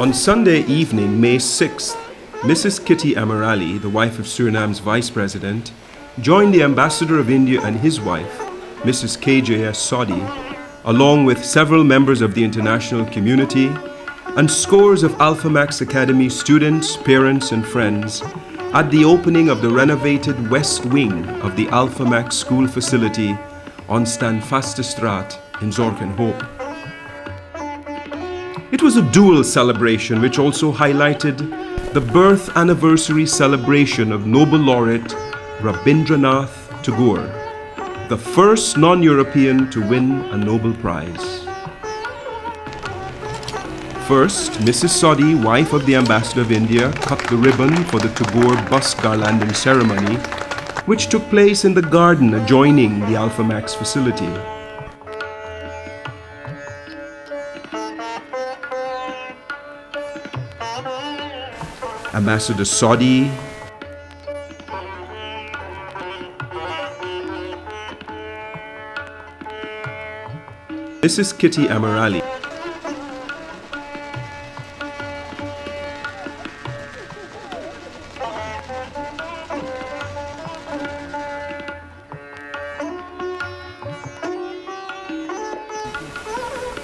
On Sunday evening, May 6th, Mrs. Kitty Amirali, the wife of Suriname's vice president, joined the ambassador of India and his wife, Mrs. KJS Sodhi, along with several members of the international community and scores of Alphamax Academy students, parents and friends at the opening of the renovated west wing of the Alphamax school facility on Standvastestraat in Zorgenhoop. It was a dual celebration which also highlighted the birth anniversary celebration of Nobel laureate Rabindranath Tagore, the first non-European to win a Nobel Prize. First, Mrs. Sodhi, wife of the Ambassador of India, cut the ribbon for the Tagore bust garlanding ceremony, which took place in the garden adjoining the Alphamax facility. Ambassador Sodhi, Mrs. Kitty Amirali,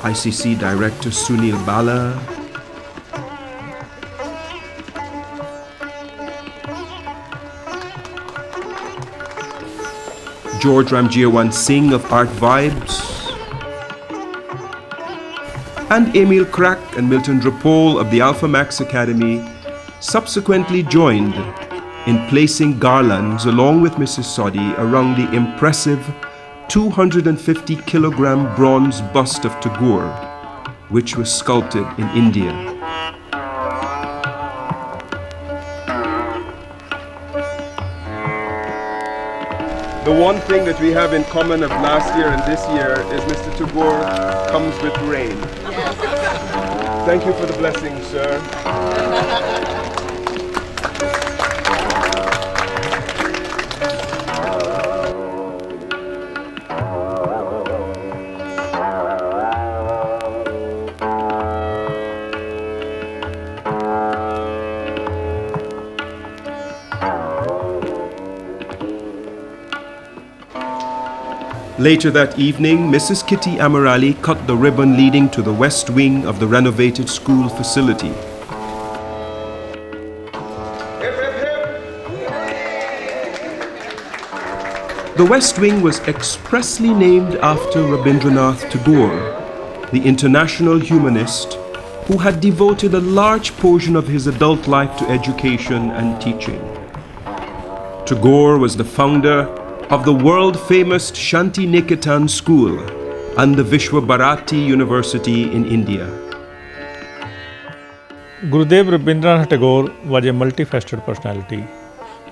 ICC Director Sunil Bala, George Ramjeewan Singh of Art Vibes, and Emil Krak and Milton Drapol of the Alphamax Academy subsequently joined in placing garlands along with Mrs. Sodhi around the impressive 250 kilogram bronze bust of Tagore, which was sculpted in India. The one thing that we have in common of last year and this year is Mr. Tagore comes with rain. Thank you for the blessing, sir. Later that evening, Mrs. Kitty Amirali cut the ribbon leading to the west wing of the renovated school facility. The west wing was expressly named after Rabindranath Tagore, the international humanist who had devoted a large portion of his adult life to education and teaching. Tagore was the founder of the world-famous Shanti Niketan School and the Vishwa Bharati University in India. Gurudev Rabindranath Tagore was a multifaceted personality,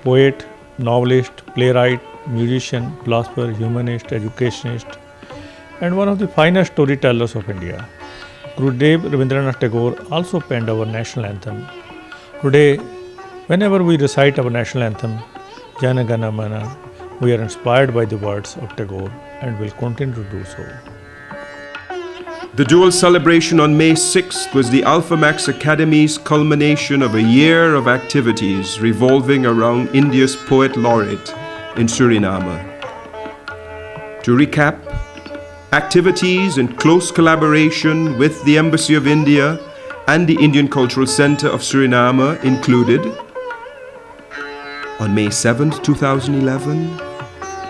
poet, novelist, playwright, musician, philosopher, humanist, educationist, and one of the finest storytellers of India. Gurudev Rabindranath Tagore also penned our national anthem. Today, whenever we recite our national anthem, Jana Gana Mana, we are inspired by the words of Tagore and will continue to do so. The dual celebration on May 6th was the Alphamax Academy's culmination of a year of activities revolving around India's poet laureate in Suriname. To recap, activities in close collaboration with the Embassy of India and the Indian Cultural Center of Suriname included: on May 7th, 2011,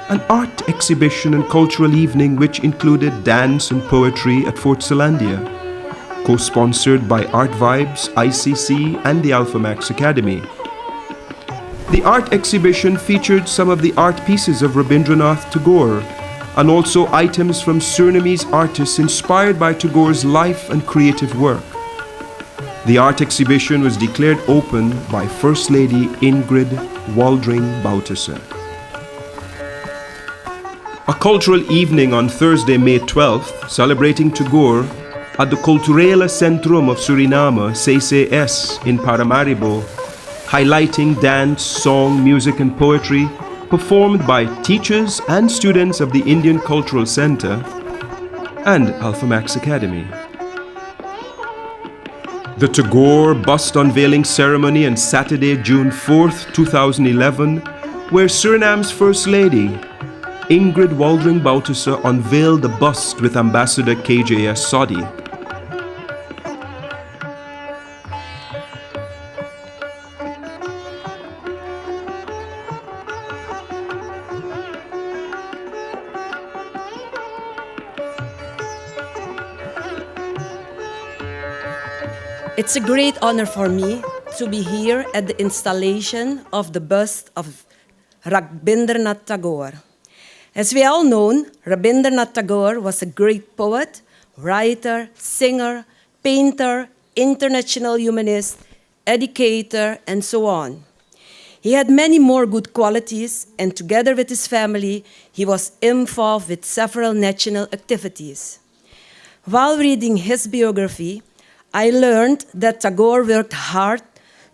an art exhibition and cultural evening which included dance and poetry at Fort Silandia, co-sponsored by Art Vibes, ICC and the Alphamax Academy. The art exhibition featured some of the art pieces of Rabindranath Tagore and also items from Surinamese artists inspired by Tagore's life and creative work. The art exhibition was declared open by First Lady Ingrid Waldring Bouterse. A cultural evening on Thursday, May 12th, celebrating Tagore at the Culturele Centrum of Suriname, CCS, in Paramaribo, highlighting dance, song, music and poetry performed by teachers and students of the Indian Cultural Center and Alphamax Academy. The Tagore bust unveiling ceremony on Saturday, June 4th, 2011, where Suriname's First Lady, Ingrid Waldring Boutusse, unveiled the bust with Ambassador KJS Sodhi. It's a great honor for me to be here at the installation of the bust of Rabindranath Tagore. As we all know, Rabindranath Tagore was a great poet, writer, singer, painter, international humanist, educator, and so on. He had many more good qualities, and together with his family, he was involved with several national activities. While reading his biography, I learned that Tagore worked hard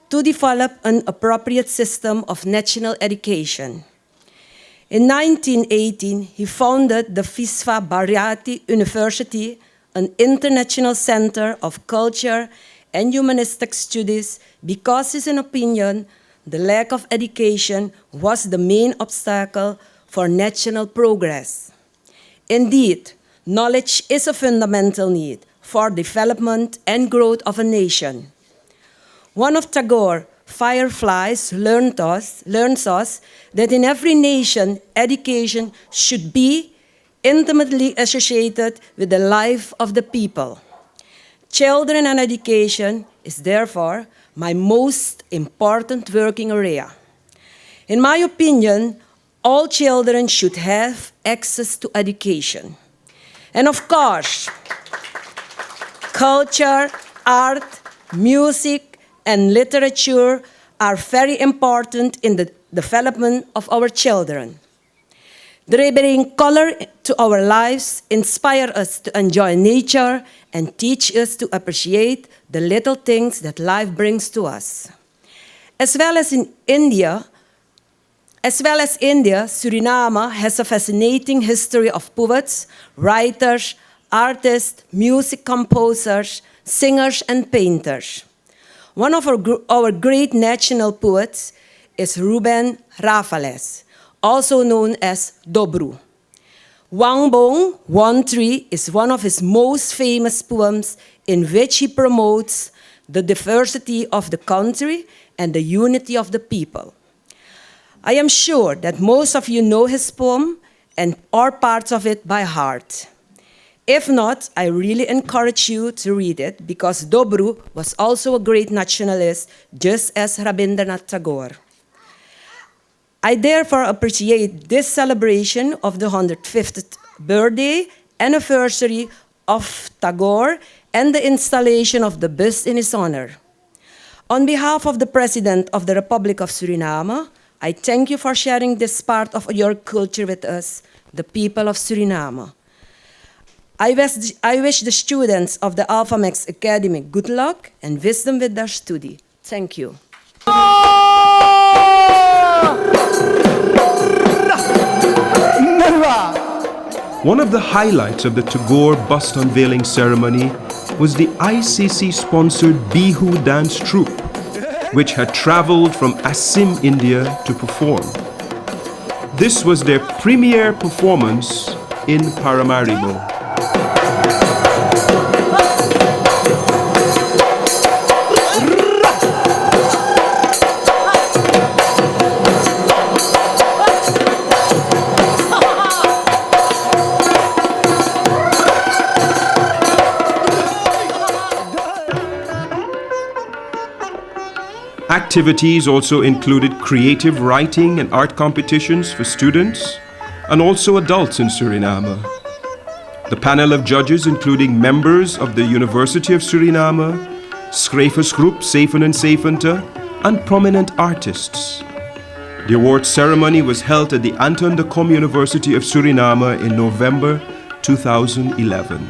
to develop an appropriate system of national education. In 1918, he founded the Visva Bharati University, an international center of culture and humanistic studies, because, in his opinion, the lack of education was the main obstacle for national progress. Indeed, knowledge is a fundamental need for development and growth of a nation. One of Tagore's fireflies learns us that in every nation, education should be intimately associated with the life of the people. Children and education is therefore my most important working area. In my opinion, all children should have access to education. And of course, culture, art, music, and literature are very important in the development of our children. They bring color to our lives, inspire us to enjoy nature, and teach us to appreciate the little things that life brings to us. As well as India, Suriname has a fascinating history of poets, writers, artists, music composers, singers, and painters. One of our great national poets is Ruben Raffales, also known as Dobru. Wangbong, One Tree, is one of his most famous poems in which he promotes the diversity of the country and the unity of the people. I am sure that most of you know his poem and or parts of it by heart. If not, I really encourage you to read it because Dobru was also a great nationalist, just as Rabindranath Tagore. I therefore appreciate this celebration of the 150th birthday anniversary of Tagore and the installation of the bust in his honor. On behalf of the President of the Republic of Suriname, I thank you for sharing this part of your culture with us, the people of Suriname. I wish the students of the Alphamax Academy good luck and wisdom with their study. Thank you. One of the highlights of the Tagore bust unveiling ceremony was the ICC-sponsored Bihu dance troupe, which had traveled from Assam, India to perform. This was their premiere performance in Paramaribo. Activities also included creative writing and art competitions for students and also adults in Suriname. The panel of judges, including members of the University of Suriname, Schrijversgroep Zeven en Zevente, and prominent artists. The award ceremony was held at the Anton de Kom University of Suriname in November 2011.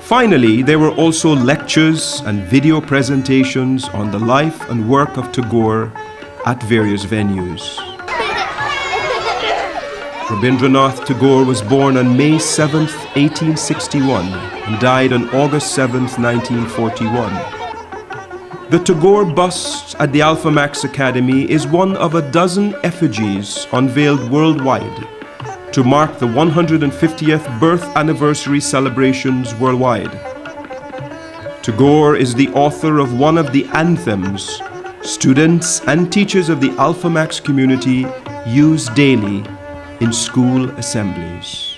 Finally, there were also lectures and video presentations on the life and work of Tagore at various venues. Rabindranath Tagore was born on May 7, 1861 and died on August 7, 1941. The Tagore bust at the Alphamax Academy is one of a dozen effigies unveiled worldwide to mark the 150th birth anniversary celebrations worldwide. Tagore is the author of one of the anthems students and teachers of the Alphamax community use daily in school assemblies.